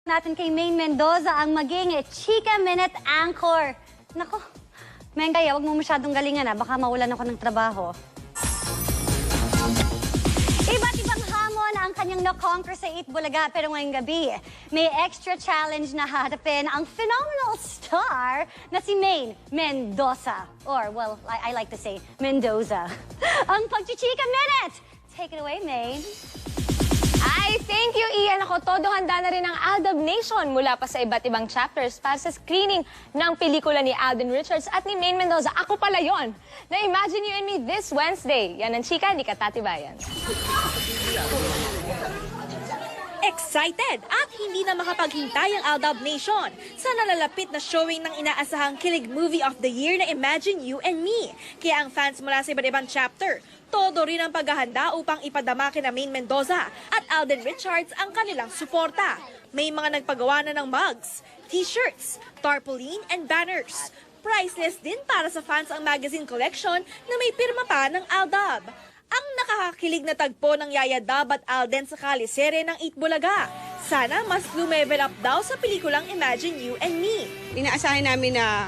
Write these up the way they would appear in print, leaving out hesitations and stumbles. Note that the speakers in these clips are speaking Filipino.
Natin kay Maine Mendoza ang maging Chika Minute Anchor. Nako, Mengay, wag mo masyadong galingan baka mawalan ako ng trabaho. Iba't ibang hamon ang kanyang na-conquer sa Eat Bulaga, pero ngayong gabi, may extra challenge na harapin ang phenomenal star na si Maine Mendoza. Or, well, I like to say, Mendoza. Ang Pagchichika Minute! Take it away, Maine. Ay, thank you, Ian. Ako, todo handa na rin ang Aldab Nation mula pa sa iba't ibang chapters para sa screening ng pelikula ni Alden Richards at ni Maine Mendoza. Ako pala yon. Na Imagine You and Me this Wednesday. Yan ang chika, ni Katatibayan. Excited at hindi na makapaghintay ang Aldab Nation sa nalalapit na showing ng inaasahang kilig movie of the year na Imagine You and Me. Kaya ang fans mula sa iba't ibang chapter, todo rin ang paghahanda upang ipadama kina Maine Mendoza at Alden Richards ang kanilang suporta. May mga nagpagawa na ng mugs, t-shirts, tarpaulin, and banners. Priceless din para sa fans ang magazine collection na may pirma pa ng Aldab. Ang nakakakilig na tagpo ng Yaya Dab at Alden sa kalisere ng Eat Bulaga. Sana mas lumevel up daw sa pelikulang Imagine You and Me. Inaasahan namin na,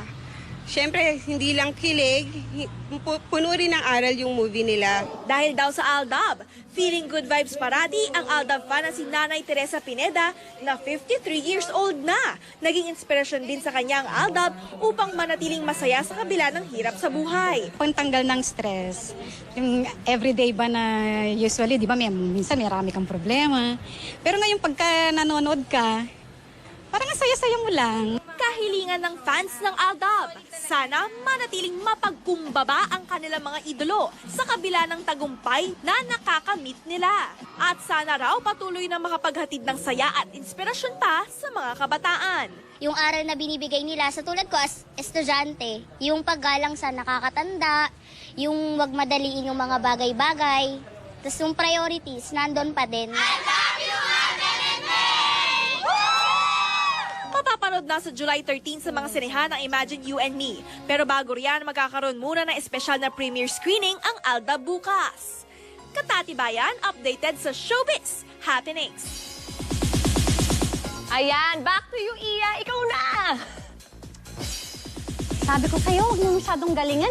syempre, hindi lang kilig, puno rin ng aral yung movie nila. Dahil daw sa Aldab, feeling good vibes parati ang Aldab fan na si Nanay Teresa Pineda na 53 years old na. Naging inspirasyon din sa kanya ang Aldab upang manatiling masaya sa kabila ng hirap sa buhay. Pantanggal ng stress. Yung everyday ba na usually, di ba, minsan may marami kang problema. Pero ngayon pagka nanonood ka, parang ang saya-saya mo lang. Kahilingan ng fans ng Aldab, sana manatiling mapagkumbaba ang kanilang mga idolo sa kabila ng tagumpay na nakakamit nila. At sana raw patuloy na makapaghatid ng saya at inspirasyon pa sa mga kabataan. Yung aral na binibigay nila sa tulad ko as estudyante, yung paggalang sa nakakatanda, yung wag madaliin yung mga bagay-bagay, tapos yung priorities nandun pa din. Mapapanood na sa July 13 sa mga sinehan ang Imagine You and Me. Pero bago riyan, magkakaroon muna ng espesyal na premiere screening ang Aldab bukas. Katatibayan, updated sa Showbiz Happenings. Ayan, back to you, Iya. Ikaw na! Sabi ko sa'yo, wag mo masyadong galingan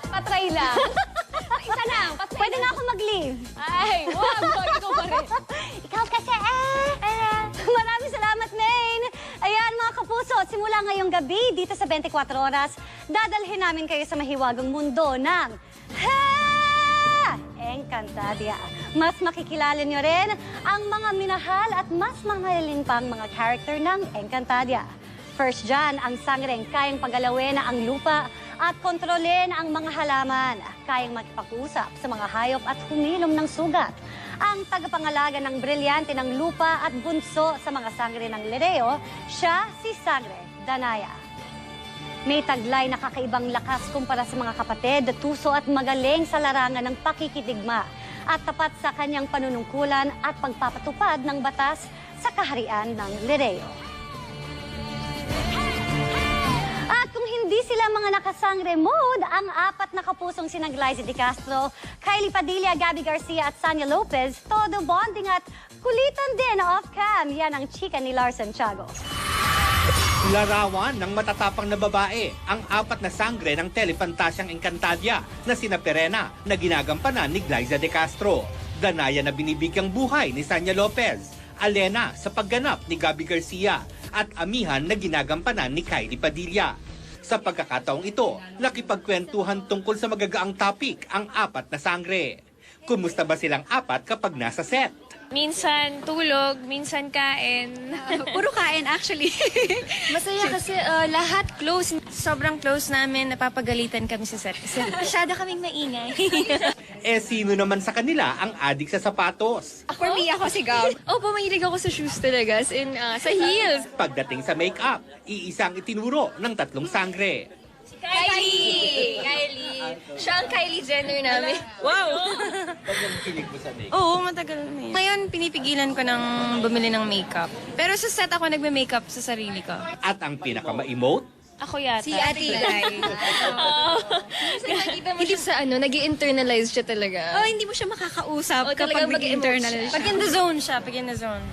Patry lang. Isa lang, patry Pwede lang. nga ako mag-leave. Ay, wag. Ikaw pa rin. Ikaw kasi Maraming salamat, Maine. Ayan, mga kapuso, simula ngayong gabi dito sa 24 Oras, dadalhin namin kayo sa mahiwagang mundo ng Encantadia. Mas makikilala nyo rin ang mga minahal at mas mamahalin pang mga character ng Encantadia. First dyan, ang sangreng kayang pagalawin ang lupa at kontrolin ang mga halaman. Kayang makipag-usap sa mga hayop at humilom ng sugat. Ang tagapangalaga ng brilyante ng lupa at bunso sa mga sangre ng Lereo, siya si Sangre Danaya. May taglay na kakaibang lakas kumpara sa mga kapatid, tuso at magaling sa larangan ng pakikidigma at tapat sa kanyang panunungkulan at pagpapatupad ng batas sa kaharian ng Lereo. At kung hindi sila mga nakasangre mode, ang apat na kapusong sinang Glyza De Castro, Kylie Padilla, Gabby Garcia at Sanya Lopez, todo bonding at kulitan din off-cam. Yan ang chika ni Larson Tiago. Larawan ng matatapang na babae ang apat na sangre ng telefantasyang Encantadia na sina Perena na ginagampanan ni Glyza De Castro, Danaya na binibigyang buhay ni Sanya Lopez, Alena sa pagganap ni Gabby Garcia at Amihan na ginagampanan ni Kylie Padilla. Sa pagkakataong ito, nakipagkwentuhan tungkol sa magagaang topic ang apat na sangre. Kumusta ba silang apat kapag nasa set? Minsan tulog, minsan kain. Puro kain actually. Masaya kasi lahat close. Sobrang close namin, napapagalitan kami sa set. Kasi Masyado kaming maingay. Sino naman sa kanila ang adik sa sapatos? For me, ako si Gab. opo, mahilig ako sa shoes talaga, as in, sa heels. Pagdating sa make-up, iisang itinuro ng tatlong sangre. Kylie! Siya ang Kylie Jenner namin. Wow! Kinig mo sa make-up? Oo, matagal na yun. Ngayon, pinipigilan ko ng bumili ng makeup. Pero sa set ako nagme-makeup sa sarili ko. At ang pinaka-ma-emote? Ako yata. Si Ate Lai. Hindi sa nag-internalize siya talaga. Oh, hindi mo siya makakausap kapag talagang nag-internal siya. Pag in the zone siya, pag in the zone.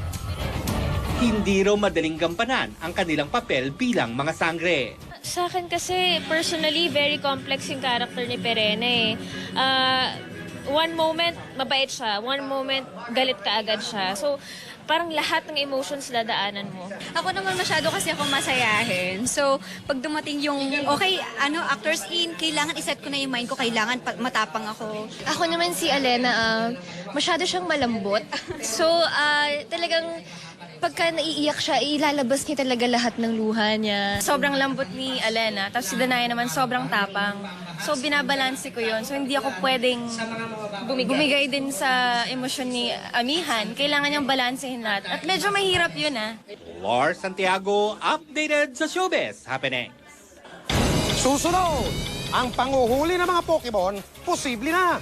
Hindi raw madaling gampanan ang kanilang papel bilang mga sangre. Sa akin kasi, personally, very complex yung character ni Perene. One moment, mabait siya. One moment, galit ka agad siya. So, parang lahat ng emotions dadaanan mo. Ako naman masyado kasi ako masayahin. So, pag dumating yung, okay, actors in, kailangan iset ko na yung mind ko, kailangan matapang ako. Ako naman si Alena, masyado siyang malambot. So, talagang pagka naiiyak siya, ilalabas niya talaga lahat ng luha niya. Sobrang lambot ni Alena, tapos si Danaya naman sobrang tapang. So, binabalanse ko yon. So, hindi ako pwedeng bumigay din sa emosyon ni Amihan. Kailangan niyang balansehin lahat. At medyo mahirap yun, Lars Santiago, updated sa showbiz happenings. Susunod, ang panguhuli ng mga Pokemon, posible na.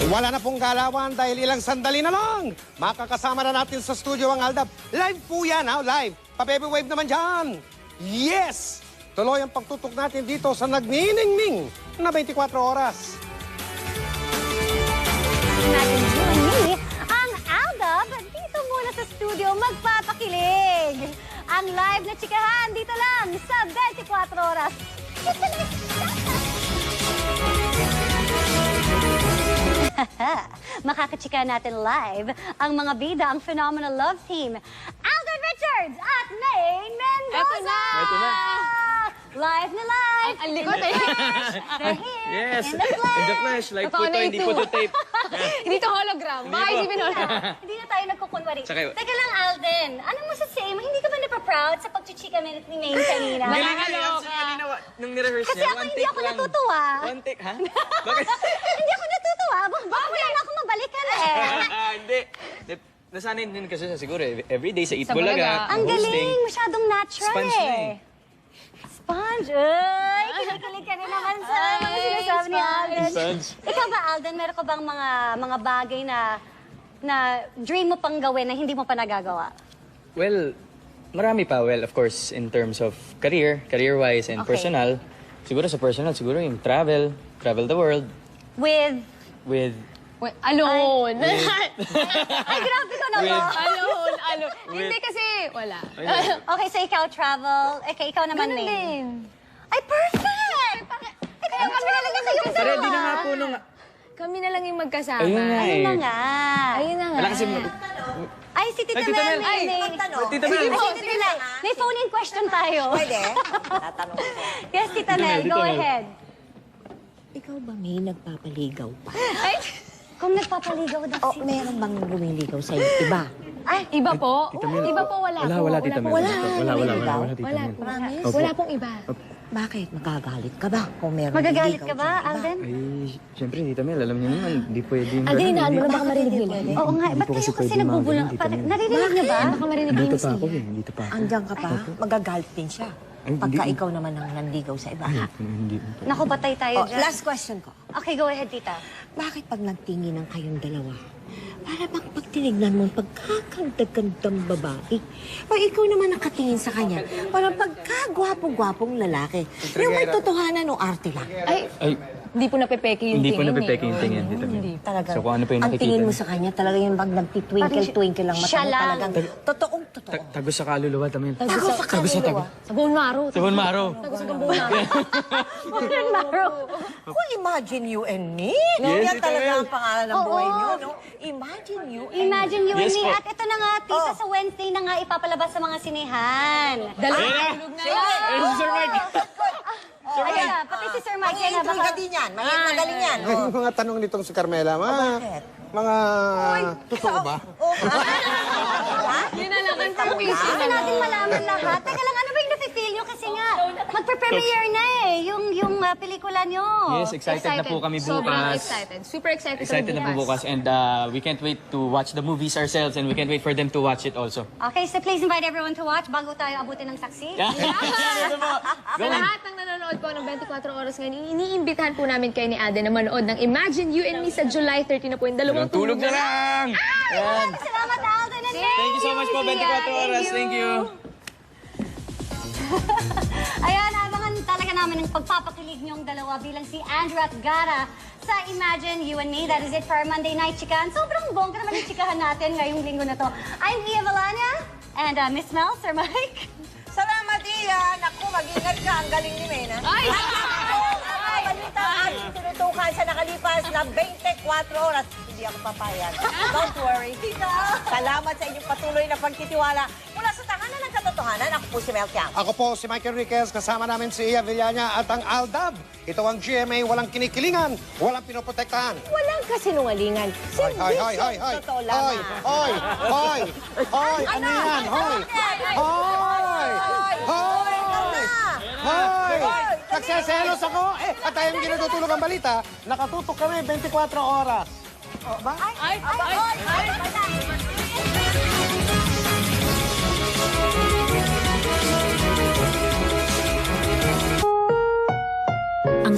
Wala na pong galawan dahil ilang sandali na lang. Makakasama na natin sa studio ang Aldab. Live po yan, live. Pa-baby wave naman dyan. Yes! Tuloy ang pagtutok natin dito sa nagniningning na 24 oras. Natin Juni, ang Aldab dito muna sa studio magpapakilig. Ang live na chikahan dito lang sa 24 oras. Makakachika natin live ang mga bida, ang phenomenal love team, Alden Richards at Maine Mendoza! Ito na. Live na live! Ang likod eh. They're here Yes, in the flesh! in the flesh, like Totoo photo, na hindi ito. photo tape. Hindi to hologram. Baka isipin Hindi na tayo nagkukunwari. Tsaka- Teka lang, Alden. Anong masasabi mo? Hindi ka ba napaproud sa pagchichika ni Maine kanina? Galing nga yan, kanina, nung nirehearse Kasi niya, ako one hindi take ako lang. natutuwa. One take, ha? Bakit? Hindi ako natutuwa. Baka wala na ako mabalikan eh. Hindi. Nasanay din kasi siya siguro everyday sa Eat Sa Bulaga. Bulaga. Ang hosting. galing. Masyadong natural Sponge na eh. Sponge. Ay, kinikilig ka rin naman sa mga sinasabi ni Alden. Sponge. Ikaw ba, Alden, meron ka bang mga bagay na dream mo pang gawin na hindi mo pa nagagawa? Well, marami pa. Well, of course, in terms of career-wise and Okay. personal. Siguro sa personal, siguro yung travel the world With... with Wait, alone. Ay, grabe ka naman. alone. Hindi kasi, wala. Okay, so ikaw travel. Okay, ikaw naman, Ganun May. din. Ay, perfect! Ay, kaya kami talaga kayong dalawa. Ready na nga po nung... Kami na lang yung magkasama. Ayun nga Ayun na eh. nga. Ayun na nga. Wala kasi... Ay, si Tita Ay, Tita Mel. Mel. Ay, Tita Mel. Ay, si Tita Mel. May phone-in question tayo. Pwede? Tatanong ko. Yes, Tita Mel, go ahead. Ikaw ba may nagpapaligaw pa? Ay, kung nagpapaligaw na O meron bang lumiligaw sa'yo? Iba? Ay, iba po? Iba po, wala po. Wala, Tita Mel. Wala. Wala, Lumiligaw? Tita Wala Mel. po. Promise? Wala pong iba. Bakit? Magagalit ka ba kung meron Magagalit lumiligaw ka ba, sa'yo? Iba? Alden? Ay, siyempre, Tita Mel, alam niyo naman, hindi pwede yung Alden, ganun, inaan mo hindi- na baka marinig nila. Oo nga, Hindi ba't po kasi kayo kasi pwede nagbubulang? mga ganun, Tita Mel. Naririnig niyo ba? Baka marinig Dito yung pa ako siya. eh, dito pa ako. Andyan ka pa? Magagalit din siya. Ay, Pagka hindi. ikaw naman ang nanligaw sa iba. Hindi. Naku, patay tayo dyan. Last question ko. Okay, go ahead, Tita. Bakit pag nagtingin ng kayong dalawa, para bang pag tinignan mo pagkakagdagandang babae, pag ikaw naman nakatingin sa kanya, parang pagkagwapo-gwapong lalaki. Yung may totohanan o arte lang. Ay, Ay, hindi po napepeke yung hindi po tingin napipeke eh. yung tingin, Tita Mel. Hindi. Talagang, So kung ano pa yung ang nakikita tingin mo niya. sa kanya, talagang yung pag nagtitwinkle-twinkle lang mata Siya mo, lang. talagang totoong-totoo. Tagos sa kaluluwa, Tita Mel. Tago sa kaluluwa. Sa buong maro. Sa Bon Maro. Sa buong maro. Bulan Maro. Kung imagine you and me, no? Yes, Yan Tita talaga Mel. ang pangalan ng Oo. buhay niyo, no? Imagine you and Imagine you Yes and me. po. At ito na nga, Tita, sa Wednesday na nga ipapalabas sa mga sinehan. Dalawa. Tulog na yan. Ay, si Sir Mike. Ayan na, pati si Sir Mike. yan na, Mag-intriga baka- din yan. Magaling yan. Ay, mga tanong nitong si Carmela, Bakit? mga totoo ba? Yun na lang ang confusing. Gusto natin malaman lahat. Teka lang, ano ba yung nafe-feel nyo? Kasi nga, magpe-premiere na eh, yung pelikula nyo. Yes, excited na po kami Sobrang bukas. excited. Super excited. Excited na po bukas and we can't wait to watch the movies ourselves and we can't wait for them to watch it also. Okay, so please invite everyone to watch bago tayo abutin ng saksi. Sa lahat ng nanonood po ng 24 oras ngayon, iniimbitahan po namin kayo ni Ade na manood ng Imagine You and Me sa July 30 na po yung dalawang Tulog na lang! Ayan. Salamat, Alden and Thank you so much po, 24 oras. Thank you. Ayan, abangan talaga namin ang pagpapakilig niyong dalawa bilang si Andrew at Gara sa Imagine You and Me. That is it for our Monday Night Chikahan. Sobrang bongga naman yung chikahan natin ngayong linggo na to. I'm Ia Valania and Miss Mel, Sir Mike. Salamat, Ian. Naku, mag-ingat ka. Ang galing ni Mena. Ay! Balita ang tinutukan sa nakalipas na 24 oras. Hindi ako papayag. Don't worry. Salamat sa inyong patuloy na pagtitiwala. Mula sa tahanan ng katotohanan, ako po si Mel Kiang. Ako po si Michael Riquez, kasama namin si Ia Villania at ang Aldab. Ito ang GMA, walang kinikilingan, walang pinoprotektahan. Walang kasinungalingan. Hoy, hoy, hoy, hoy, hoy. Totoo Hoy, lamang. hoy, hoy, hoy, ano yan? Hoy, hoy, hoy, hoy. Nagseselos ako. At tayong ginatutulog ang balita, nakatutok kami 24 oras. O, ba? Ang